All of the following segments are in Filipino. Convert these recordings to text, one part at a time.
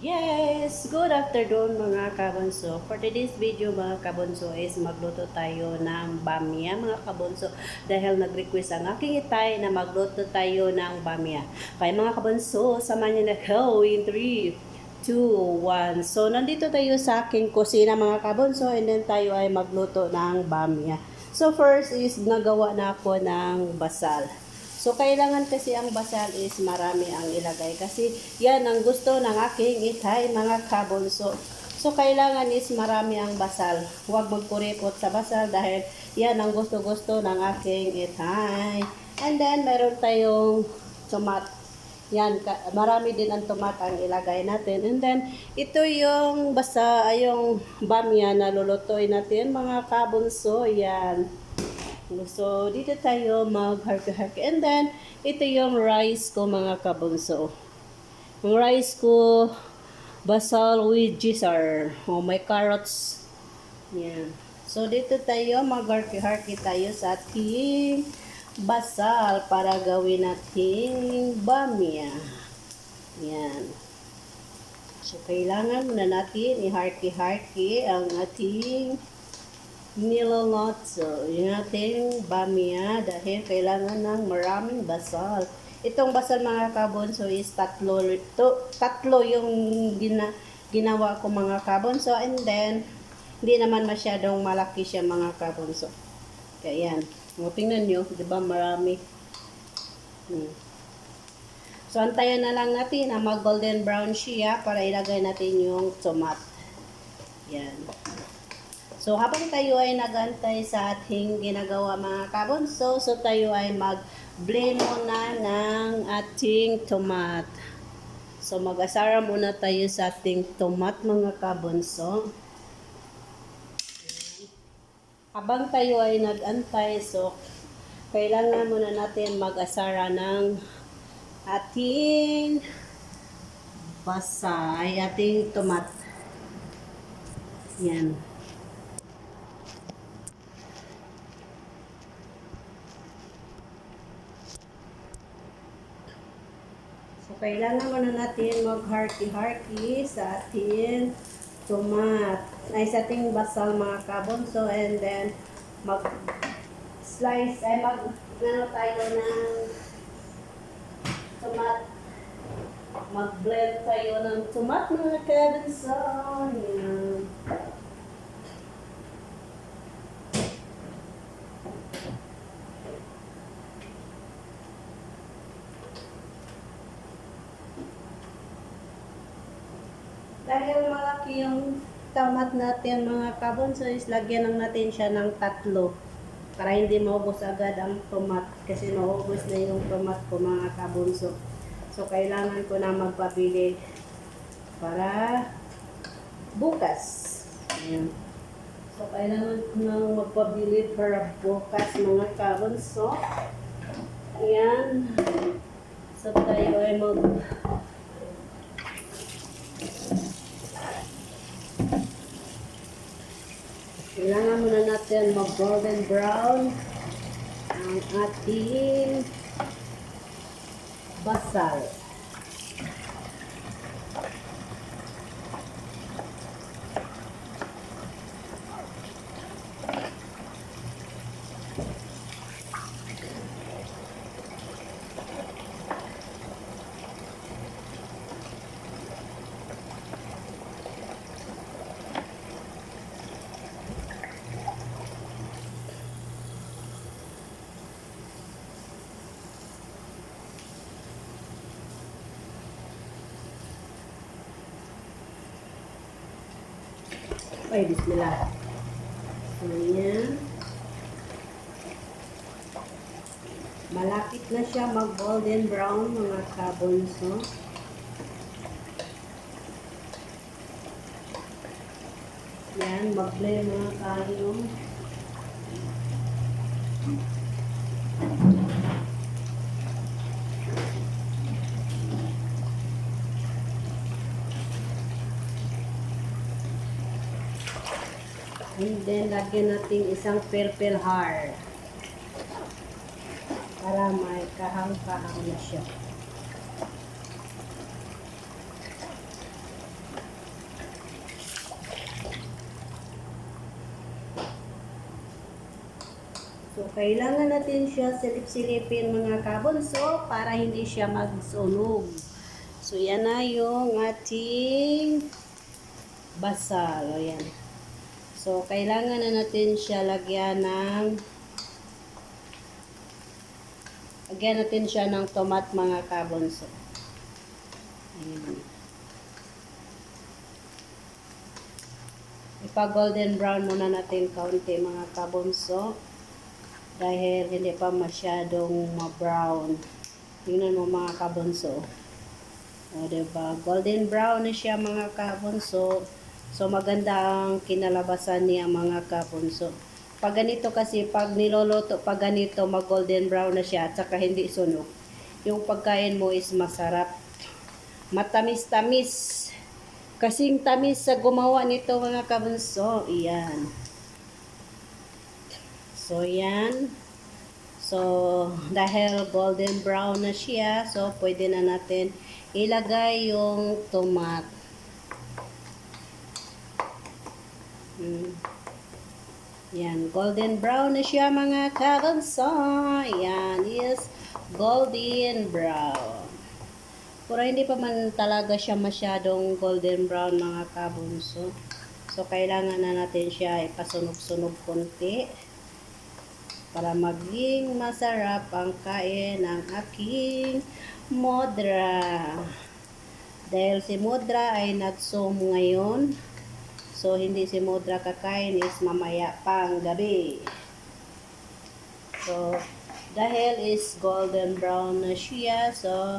Yes, good afternoon mga kabonso. For today's video mga kabonso is magluto tayo ng bamya mga kabonso. Dahil nag-request ang aking itay na magluto tayo ng bamya. Kaya mga kabonso, samahan niyo na go in 3, 2, 1. So nandito tayo sa aking kusina mga kabonso and then tayo ay magluto ng bamya. So first is nagawa na ako ng basal. So, kailangan kasi ang basal is marami ang ilagay. Kasi yan ang gusto ng aking itay, mga kabonso. So, kailangan is marami ang basal. Huwag magkuripot sa basal dahil yan ang gusto-gusto ng aking itay. And then, meron tayong tomat. Yan, marami din ang tomat ang ilagay natin. And then, ito yung yung bamya na lulutuin natin, mga kabonso. Yan. So, dito tayo mag-harke-harke. And then, ito yung rice ko mga kabunso. Yung rice ko, basal with gisar. Oh, may carrots. Yan. So, dito tayo mag-harke-harke tayo sa ating basal para gawin nating bamya. Yan. So, kailangan na natin i-harke-harke ang ating nilolotso, yung ating bamya dahil kailangan ng maraming basal. Itong basal mga kabonso is tatlo yung ginawa ko mga kabonso and then hindi naman masyadong malaki siya mga kabonso. Kaya yan. Tingnan nyo, di ba marami. So antayan na lang natin na mag golden brown siya para ilagay natin yung tomat. Yan. So, habang tayo ay nagantay sa ating ginagawa mga kabonso, so tayo ay mag-blend muna ng ating tomat. So, mag-asara muna tayo sa ating tomat mga kabonso. Habang tayo ay nagantay, so kailangan muna natin mag-asara ng ating ating tomat. Yan. So, kailangan muna natin mag-harky-harky sa ating tomat. Ay, sa ating basal mga kabonso. And then, mag-slice, ay tayo ng tomat. Mag-blend tayo ng tomat mga kabonso. Yan. Dahil malaki yung tomat natin mga kabonso is lagyan lang natin siya ng 3 para hindi maubos agad ang tomat kasi maubos na yung tomat ko mga kabonso. So kailangan ko na magpabili para bukas. Ayan. So kailangan ko na magpabili para bukas mga kabonso. Ayan. So tayo ay kailangan muna natin mag-golden brown ang ating basal. Ay, bismillah. So, yan. Malapit na siya mag-golden brown, mga kabonso. Yan, mag-blend mga tayo. And then, lagyan natin isang purple heart. Para may kahang-kahang na siya. So, kailangan natin siya silip-silipin mga kabunso para hindi siya magsunog. So, yan na yung ating basal. O, yan. So, kailangan na natin siya lagyan natin siya ng tomat mga kabunso. Ayan. Ipa-golden brown muna natin kaunti mga kabunso. Dahil hindi pa masyadong ma-brown. Tingnan mo mga kabunso. O, diba? Golden brown na siya mga kabunso. So, maganda ang kinalabasan niya mga kabunso. Pag ganito kasi, pag niloloto, pag ganito, mag-golden brown na siya at saka hindi sunog. Yung pagkain mo is masarap. Matamis-tamis. Kasing tamis sa gumawa nito mga kabunso. Iyan. So, yan. So, dahil golden brown na siya, so, pwede na natin ilagay yung tomat. Yan. Golden brown na siya mga kabunso. Yan is golden brown. Pero hindi pa man talaga siya masyadong golden brown mga kabunso. So, kailangan na natin siya ipasunog-sunog konti para maging masarap ang kain ng aking Modra. Dahil si Modra ay nag-zoom ngayon. So, hindi si Modra kakain is mamaya pang gabi. So, dahil is golden brown na siya, so,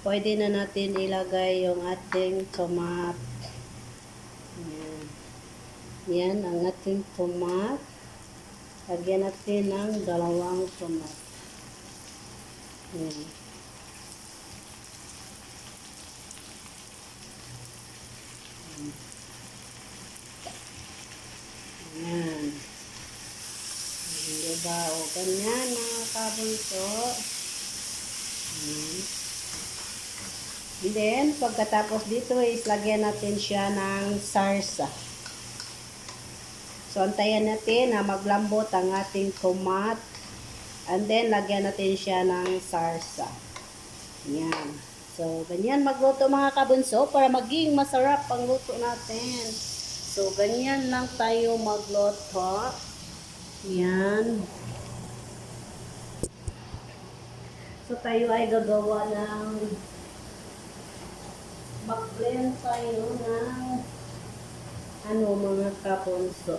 pwede na natin ilagay yung ating tomat. Yan. Yan ang ating tomat. Lagyan natin ng 2 tomat. Yan. Yan. Diba? O, ganyan mga kabunso. Yan. And then, pagkatapos dito is lagyan natin siya ng sarsa. So, antayan natin na maglambot ang ating tomat. And then, lagyan natin siya ng sarsa. Yan. So, ganyan magluto mga kabunso para maging masarap ang luto natin. So, ganyan lang tayo magluto. Yan. So, tayo ay gagawa ng mag-blend tayo ng mga kabunso.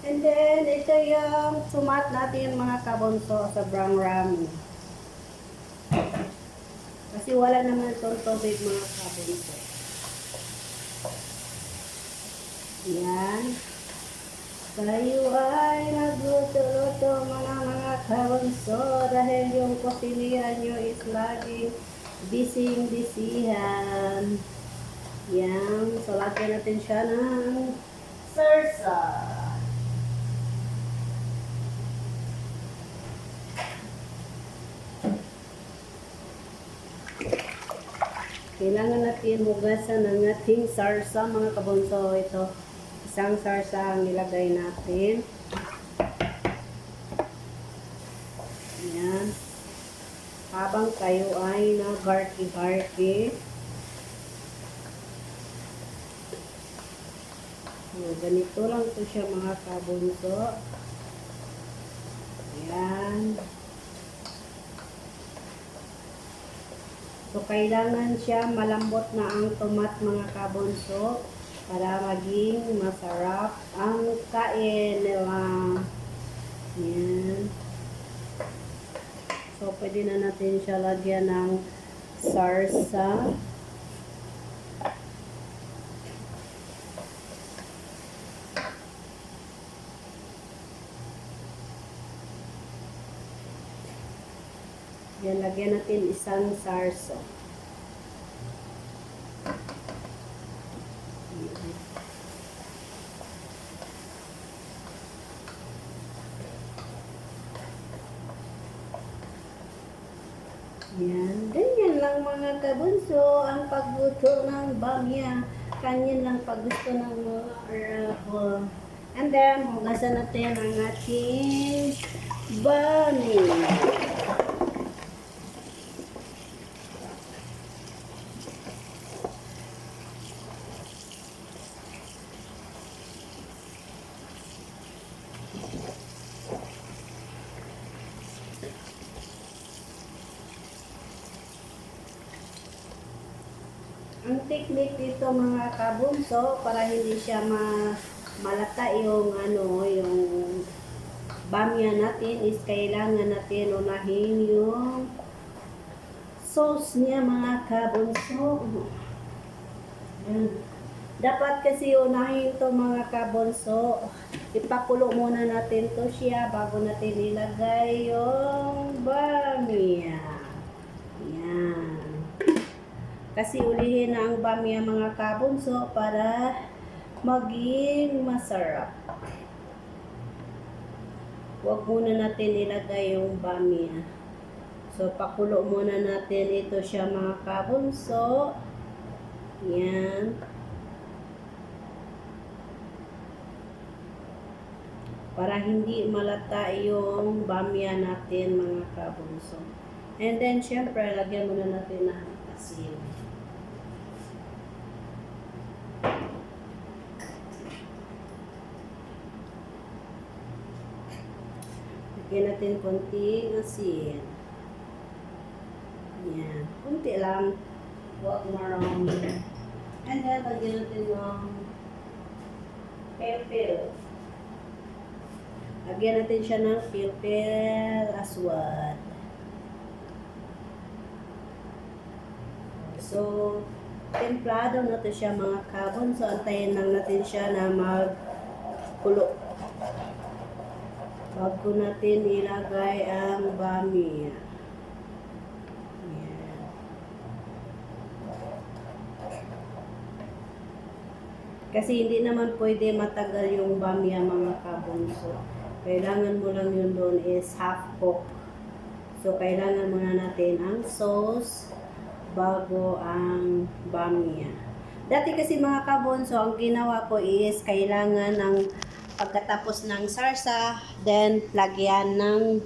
And then, ito yung tomat natin mga kabunso sa brown ramen. Kasi wala naman itong tubig mga kabunso. Yan. Tayo ay nagluto-luto mga kabunso dahil yung kusinihan nyo is laging bising-bisihan. Yan. So, lagyan natin siya ng sarsa. Kailangan natin hugasan ng ating sarsa mga kabunso. Ito, isang sarsa ang nilagay natin. Ayan. Habang kayo ay nag-garki-garki. Ganito lang ito siya mga kabunso. Ayan. So, kailangan siya malambot na ang tomat mga kabunso para maging masarap ang kain nila. Yan. So, pwede na natin siya lagyan ng sarsa. Yan, lagyan natin isang sarsa. Yan. Ganyan lang mga kabunso ang pagluto ng bamya. Kanyan lang paggusto ng mga arahol. And then, hugasan natin ang ating bamya. Ang technique dito mga kabunso para hindi siya malata yung yung bamya natin is kailangan natin unahin yung sauce niya mga kabunso. Yan. Dapat kasi unahin to mga kabunso. Ipakulo muna natin to siya bago natin ilagay yung bamya. Yan. Kasi ulihin na ang bamya mga kabunso para maging masarap. Huwag muna natin ilagay yung bamya. So, pakulo muna natin ito siya mga kabunso. Yan. Para hindi malata yung bamya natin mga kabunso. And then, syempre, lagyan muna natin ng asin. Lagyan natin konting asin. Yan. Kunti lang. Huwag marami. And then, lagyan natin ng pepper. Lagyan natin siya ng pepper aswad. So, templado na to siya mga kabon. So, antayin lang natin siya na magkulo. Bago natin ilagay ang bamya. Yan. Kasi hindi naman pwede matagal yung bamya mga kabon. So, kailangan mo lang yun doon is half cook. So, kailangan muna natin ang sauce bago ang bamya. Dati kasi mga kabonso, ang ginawa ko is kailangan ng pagkatapos ng sarsa, then lagyan ng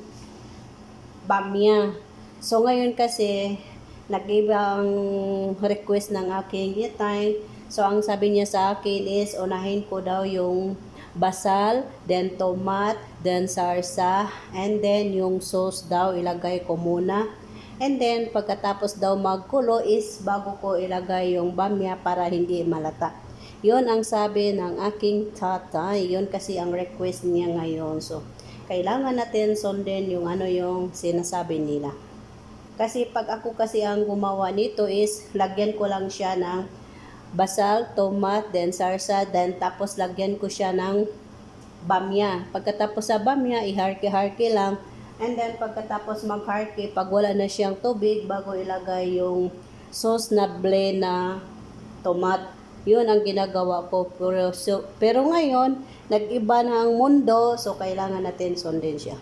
bamya. So ngayon kasi nag-ibang request ng aking itay. So ang sabi niya sa akin is unahin ko daw yung basal, then tomat, then sarsa, and then yung sauce daw ilagay ko muna. And then, pagkatapos daw magkulo is bago ko ilagay yung bamya para hindi malata. Yun ang sabi ng aking tatay. Yun kasi ang request niya ngayon. So, kailangan natin sundin yung yung sinasabi nila. Kasi pag ako kasi ang gumawa nito is, lagyan ko lang siya ng basal, tomat, then sarsa, then tapos lagyan ko siya ng bamya. Pagkatapos sa bamya, iharki-harki lang. And then, pagkatapos mag-harki, pag wala na siyang tubig, bago ilagay yung sauce na blend na tomat. Yun ang ginagawa ko. Pero ngayon, nag-iba na ang mundo, so kailangan natin sundin siya.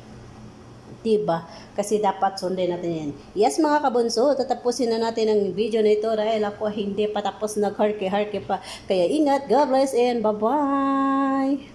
Diba? Kasi dapat sundin natin yan. Yes, mga kabunso, tatapusin na natin ang video na ito dahil ako hindi pa tapos nag-harki-harki pa. Kaya ingat, God bless, and bye-bye!